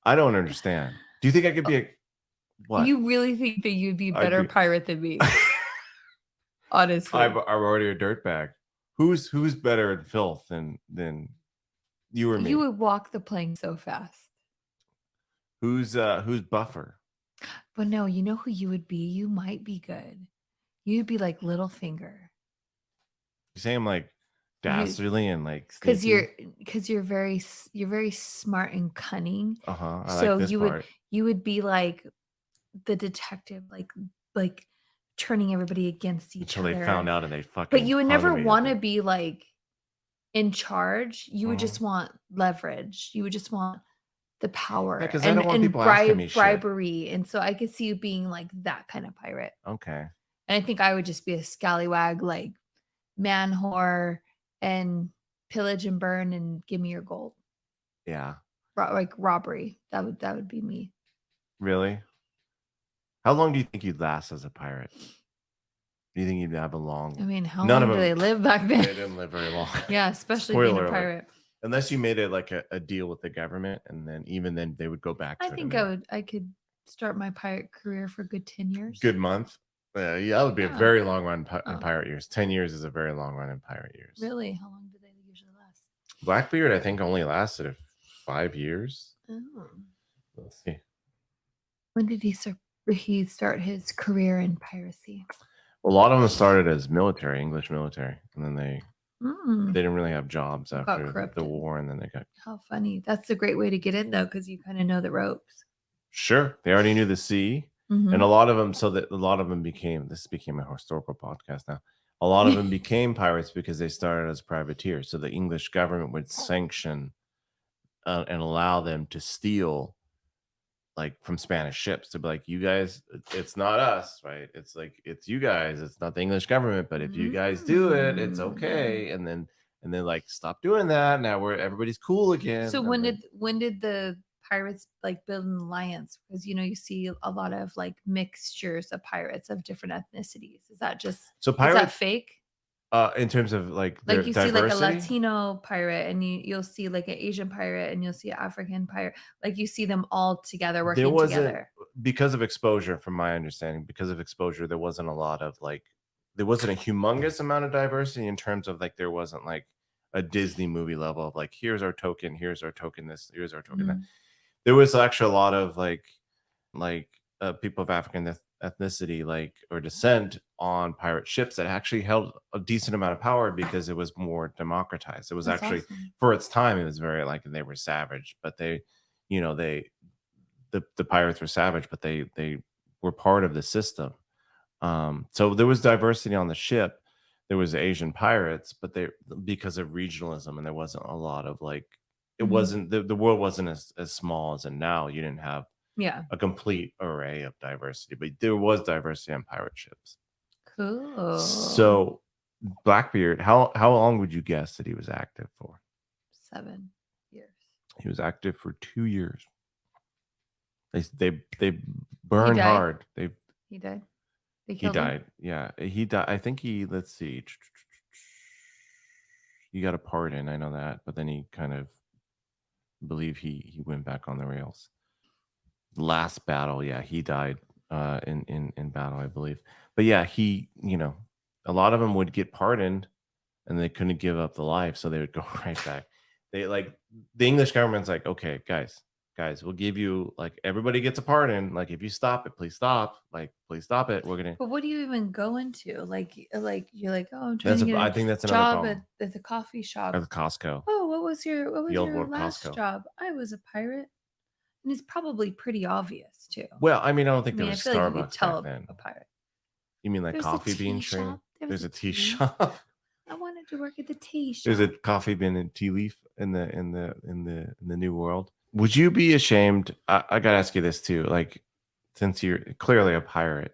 I don't understand. Do you think I could be a what? You really think that you'd be a better pirate than me? Honestly. I'm already a dirtbag. Who's better at filth than you or me? You would walk the plank so fast. Who's buffer? But no, you know who you would be? You might be good. You'd be like Littlefinger. You say I'm like dastardly and like because you're very smart and cunning. So you would be like the detective, like turning everybody against each other until they found out and they fucking. But you would never want to be like in charge. You would just want leverage. You would just want the power and bribery. And so I could see you being like that kind of pirate. Okay. And I think I would just be a scallywag, like man whore and pillage and burn and give me your gold. Yeah. Like robbery. That would be me. Really? How long do you think you'd last as a pirate? Do you think you'd have a long? I mean, how long do they live back then? They didn't live very long. Yeah, especially being a pirate. Unless you made it like a deal with the government, and then even then they would go back. I think I could start my pirate career for a good 10 years. Good month. Yeah, that would be a very long run in pirate years. 10 years is a very long run in pirate years. Really? How long do they usually last? Blackbeard, I think, only lasted 5 years. Oh. Let's see. When did he start his career in piracy? A lot of them started as military, English military, and then they didn't really have jobs after the war, and then they got. How funny! That's a great way to get in, though, because you kind of know the ropes. Sure, they already knew the sea, and a lot of them became. This became a historical podcast now. A lot of them became pirates because they started as privateers. So the English government would sanction and allow them to steal. Like from Spanish ships to be like, you guys, it's not us, right? It's like it's you guys, it's not the English government, but if you guys do it, it's okay. And then like stop doing that. Now everybody's cool again. So when did the pirates like build an alliance? Because you see a lot of like mixtures of pirates of different ethnicities. Is that just is that fake? In terms of like you diversity? See like a Latino pirate, and you'll see like an Asian pirate, and you'll see an African pirate. Like you see them all together working together. Because of exposure, from my understanding, there wasn't a lot of like, there wasn't a humongous amount of diversity in terms of like, there wasn't like a Disney movie level of like, here's our token this, here's our token that. There was actually a lot of like people of African ethnicity like or descent on pirate ships that actually held a decent amount of power because it was more democratized. It was That's actually awesome. For its time, it was very like, and they were savage, but the pirates were savage, but they were part of the system. So there was diversity on the ship. There was Asian pirates, but because of regionalism, and there wasn't a lot of like, it wasn't the world wasn't as small as it now. You didn't have a complete array of diversity, but there was diversity on pirate ships. Cool. So Blackbeard, how long would you guess that he was active for? 7 years. He was active for 2 years. They burn hard. He He died. They He killed him. died. Yeah, he died. I think he. Let's see. He got a pardon. I know that, but then he kind of believe he went back on the rails. Last battle, yeah, he died in battle, I believe. But yeah, he, a lot of them would get pardoned and they couldn't give up the life, so they would go right back. They like the English government's like, okay, guys, we'll give you like everybody gets a pardon. Like if you stop it, please stop. Like please stop it. We're gonna. But what do you even go into? Like you're like, oh, I'm trying to get I a think that's another job problem. at the coffee shop. At the Costco, Oh, what was the old your world last Costco. job? I was a pirate. And it's probably pretty obvious too. Well, I mean, I don't think there I was feel like you could Starbucks back tell then. a pirate. You mean like There's a coffee bean tea tree? shop. There's a tea shop. I wanted to work at the tea shop. There's a coffee bean and tea leaf in the new world. Would you be ashamed? I gotta ask you this too. Like, since you're clearly a pirate,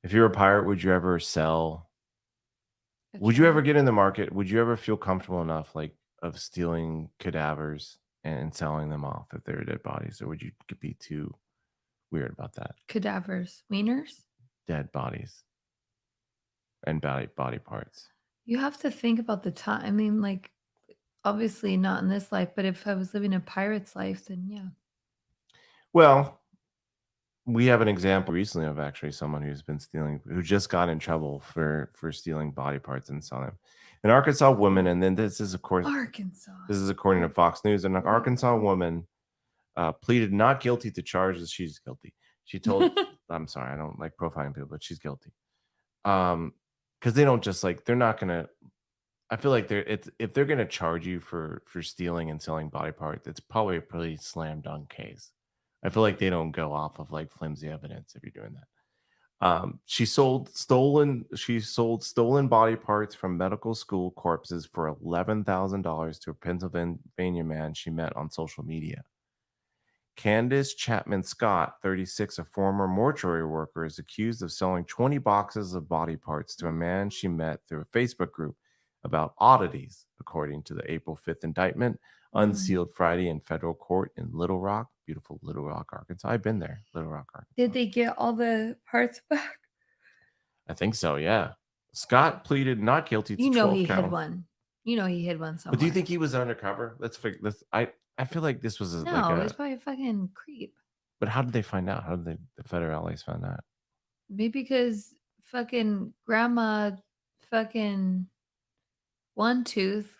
if you're a pirate, would you ever sell? Would you ever get in the market? Would you ever feel comfortable enough, like, of stealing cadavers and selling them off if they're dead bodies, or would you be too weird about that? Cadavers, wieners, dead bodies, and body parts. You have to think about the time. I mean, like, obviously not in this life, but if I was living a pirate's life, then yeah. Well, we have an example recently of actually someone who just got in trouble for stealing body parts and selling them. An Arkansas woman, and then this is, of course, this is according to Fox News, an Arkansas woman pleaded not guilty to charges. She's guilty. She told, I'm sorry, I don't like profiling people, but she's guilty. Because they don't just they're not gonna. I feel like if they're gonna charge you for stealing and selling body parts, it's probably a pretty slam dunk case. I feel like they don't go off of flimsy evidence if you're doing that. She sold stolen body parts from medical school corpses for $11,000 to a Pennsylvania man she met on social media. Candace Chapman Scott, 36, a former mortuary worker, is accused of selling 20 boxes of body parts to a man she met through a Facebook group about oddities, according to the April 5th indictment, unsealed Friday in federal court in Little Rock, beautiful Little Rock, Arkansas. I've been there, Little Rock, Arkansas. Did they get all the parts back? I think so, yeah. Scott pleaded not guilty to 12 counts. He hid one. He hid one somewhere. But do you think he was undercover? Let's figure this. I feel like this was it was probably a fucking creep. But how did they find out? How did the federales find out? Maybe because fucking grandma fucking one tooth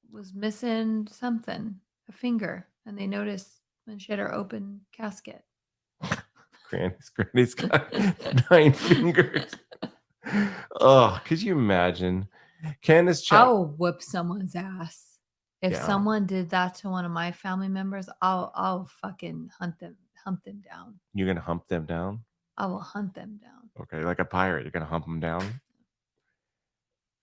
was missing something, a finger, and they noticed when she had her open casket. Granny's got 9 fingers. Oh, could you imagine? Candace I'll whoop someone's ass. If someone did that to one of my family members, I'll fucking hump them down. You're gonna hump them down? I will hunt them down. Okay, like a pirate, you're gonna hump them down?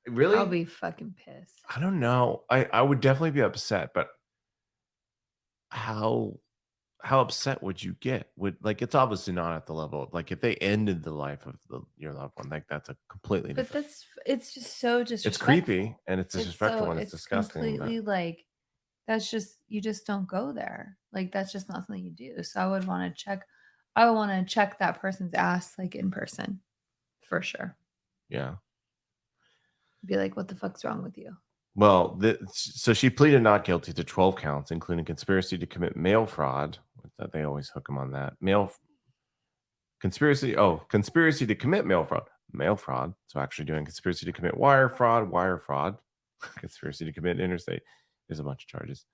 Really? I'll be fucking pissed. I don't know. I would definitely be upset, but how upset would you get? It's obviously not at the level of if they ended the life of your loved one, that's a completely different. But it's just so disrespectful. It's creepy and it's disrespectful and it's disgusting. Completely that's just, you just don't go there. That's just not something you do. So I would want to check. I would want to check that person's ass in person, for sure. Yeah. Be like, what the fuck's wrong with you? Well, so she pleaded not guilty to 12 counts, including conspiracy to commit mail fraud. They always hook them on that. Conspiracy to commit mail fraud. So actually doing conspiracy to commit wire fraud, conspiracy to commit interstate. There's a bunch of charges.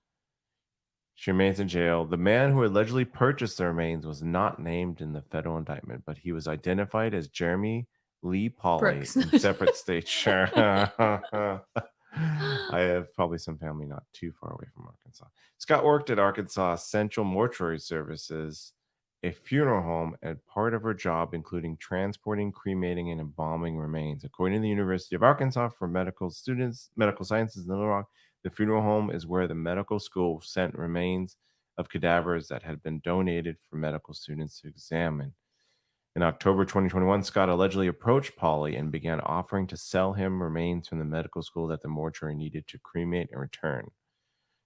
She remains in jail. The man who allegedly purchased the remains was not named in the federal indictment, but he was identified as Jeremy Lee Pauley in separate states. Sure. I have probably some family not too far away from Arkansas. Scott worked at Arkansas Central Mortuary Services, a funeral home, and part of her job including transporting, cremating, and embalming remains. According to the University of Arkansas for medical sciences in Little Rock, the funeral home is where the medical school sent remains of cadavers that had been donated for medical students to examine. In October 2021, Scott allegedly approached Pauley and began offering to sell him remains from the medical school that the mortuary needed to cremate and return.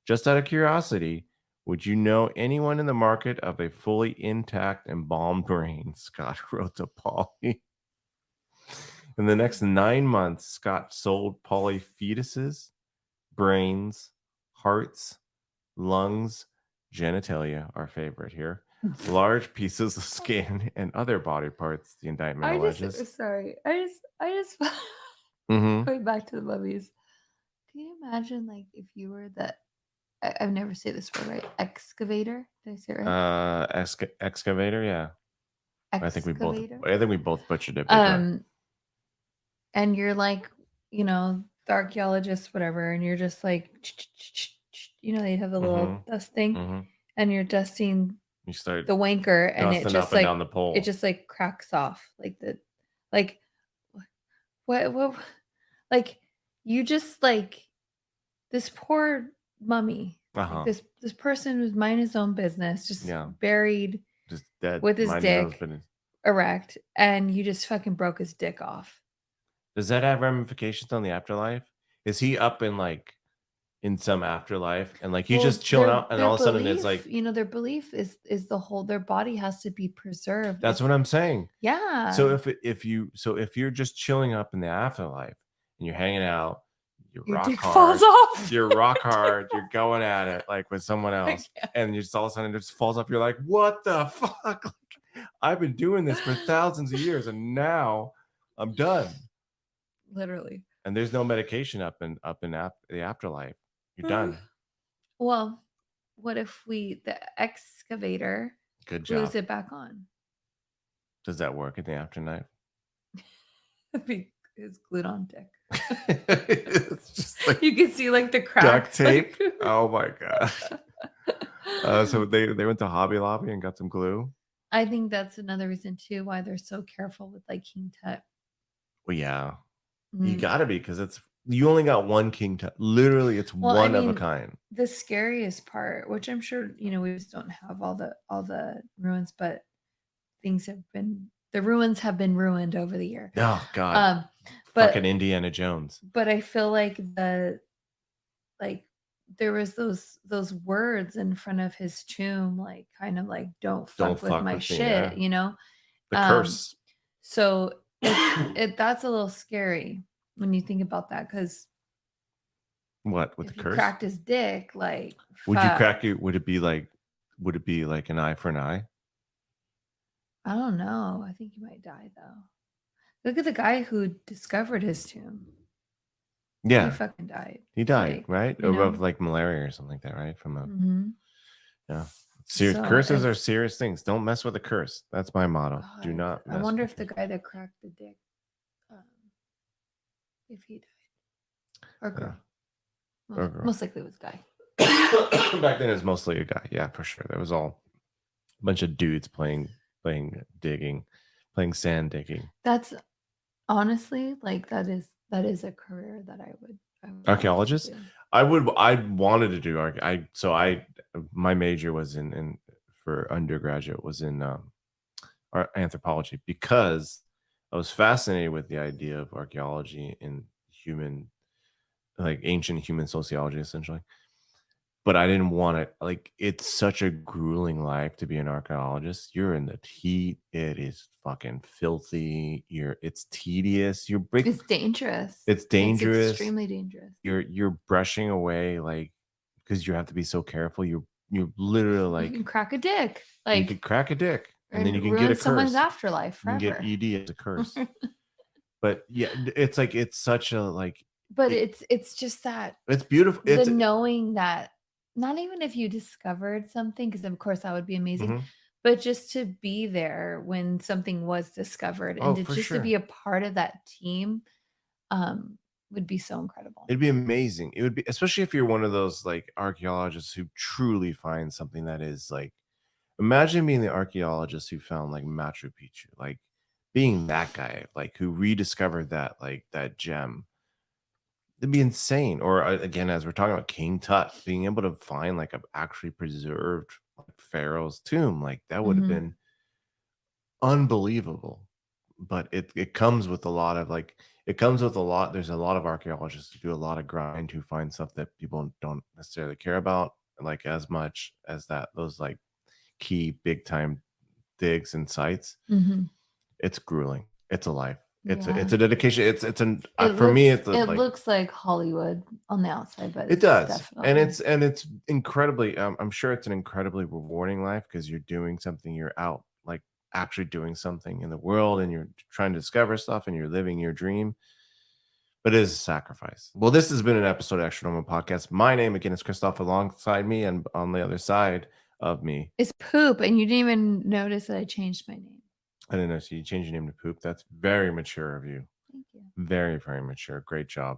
Just out of curiosity, Would you know anyone in the market of a fully intact embalmed brain? Scott wrote to Polly. In the next 9 months, Scott sold Polly fetuses, brains, hearts, lungs, genitalia, our favorite here, large pieces of skin, and other body parts, the indictment alleges. I just going back to the mummies. Can you imagine, like, if you were I've never said this word right, excavator? Did I say it right? Excavator, yeah. Excavator? I think we both butchered it, but and you're like, the archaeologist, whatever, and you're just like, they have the little dust thing, and you're dusting you start the wanker, and it just up and down the pole. It just like cracks off, like what, like you just like this poor mummy, like this person who's minding his own business, just buried, just dead with his dick erect, and you just fucking broke his dick off. Does that have ramifications on the afterlife? Is he up in some afterlife and like he's just chilling out and all of a sudden it's like, their belief is their body has to be preserved. That's what I'm saying. Yeah. So if you're just chilling up in the afterlife and you're hanging out, you rock dick hard, falls off. You're rock hard, you're going at it like with someone else, and you just all of a sudden it just falls off. You're like, what the fuck? Like, I've been doing this for thousands of years and now I'm done. Literally. And there's no medication up in the afterlife. You're done. Well, what if the excavator glues it back on? Does that work in the afterlife? It's glued on dick. It's just like you can see like the cracks. Duct tape. Oh my god. So they went to Hobby Lobby and got some glue. I think that's another reason too why they're so careful with like King Tut. Well, yeah, you gotta be, because you only got one King Tut. Literally, it's one of a kind. The scariest part, which I'm sure we just don't have all the ruins, but the ruins have been ruined over the year. Oh god. But fucking Indiana Jones. But I feel like there was those words in front of his tomb, like kind of like don't fuck with my shit, The curse. So that's a little scary when you think about that, because what with the curse? Cracked his dick, like would you crack it? Would it be like an eye for an eye? I don't know. I think he might die though. Look at the guy who discovered his tomb. Yeah, he fucking died. He died, like, right? Of like malaria or something like that, right? From a yeah. Curses are serious things. Don't mess with a curse. That's my motto. God, do not. I wonder if the guy that cracked the dick, if he died, or girl. Yeah. Most likely it was a guy. Back then, it was mostly a guy. Yeah, for sure. There was all a bunch of dudes playing sand digging. That's honestly like that is a career that I would archaeologist. I wanted to do my major was in for undergraduate was in anthropology, because I was fascinated with the idea of archaeology in ancient human sociology, essentially. But I didn't want it. Like, it's such a grueling life to be an archaeologist. You're in the heat. It is fucking filthy. It's tedious. It's dangerous. It's dangerous. It's extremely dangerous. You're brushing away, like, because you have to be so careful. You're literally like, you can crack a dick. Like, you could crack a dick, and then you can get a curse. Someone's afterlife forever. You can get ED as a curse. But yeah, it's like, it's such a like. But it's just that. It's beautiful. It's knowing that. Not even if you discovered something, because of course that would be amazing, but just to be there when something was discovered, and to be a part of that team would be so incredible. It'd be amazing. It would be, especially if you're one of those like archaeologists who truly find something that is like, imagine being the archaeologist who found like Machu Picchu, like being that guy, like who rediscovered that, like that gem. It'd be insane. Or again, as we're talking about King Tut, being able to find like a actually preserved pharaoh's tomb, like that would have been unbelievable. But it comes with a lot of there's a lot of archaeologists who do a lot of grind, who find stuff that people don't necessarily care about. like as much as those like key big time digs and sites. It's grueling. It's a life. It's a dedication. For me, it looks like Hollywood on the outside, but it does. Definitely. And it's incredibly, I'm sure it's an incredibly rewarding life because you're doing something, you're out like actually doing something in the world, and you're trying to discover stuff, and you're living your dream. But it is a sacrifice. Well, this has been an episode of ExtraNormal Podcast. My name again is Christoph. Alongside me and on the other side of me is Poop, and you didn't even notice that I changed my name. I didn't know. So you changed your name to Poop. That's very mature of you. Thank you. Very, very mature. Great job.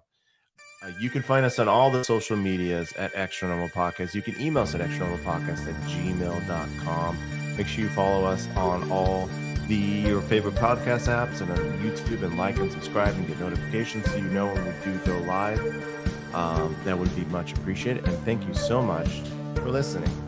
You can find us on all the social medias at ExtraNormal Podcast. You can email us at extranormalpodcast@gmail.com. Make sure you follow us on all your favorite podcast apps and on YouTube, and like and subscribe and get notifications so you know when we do go live. That would be much appreciated. And thank you so much for listening.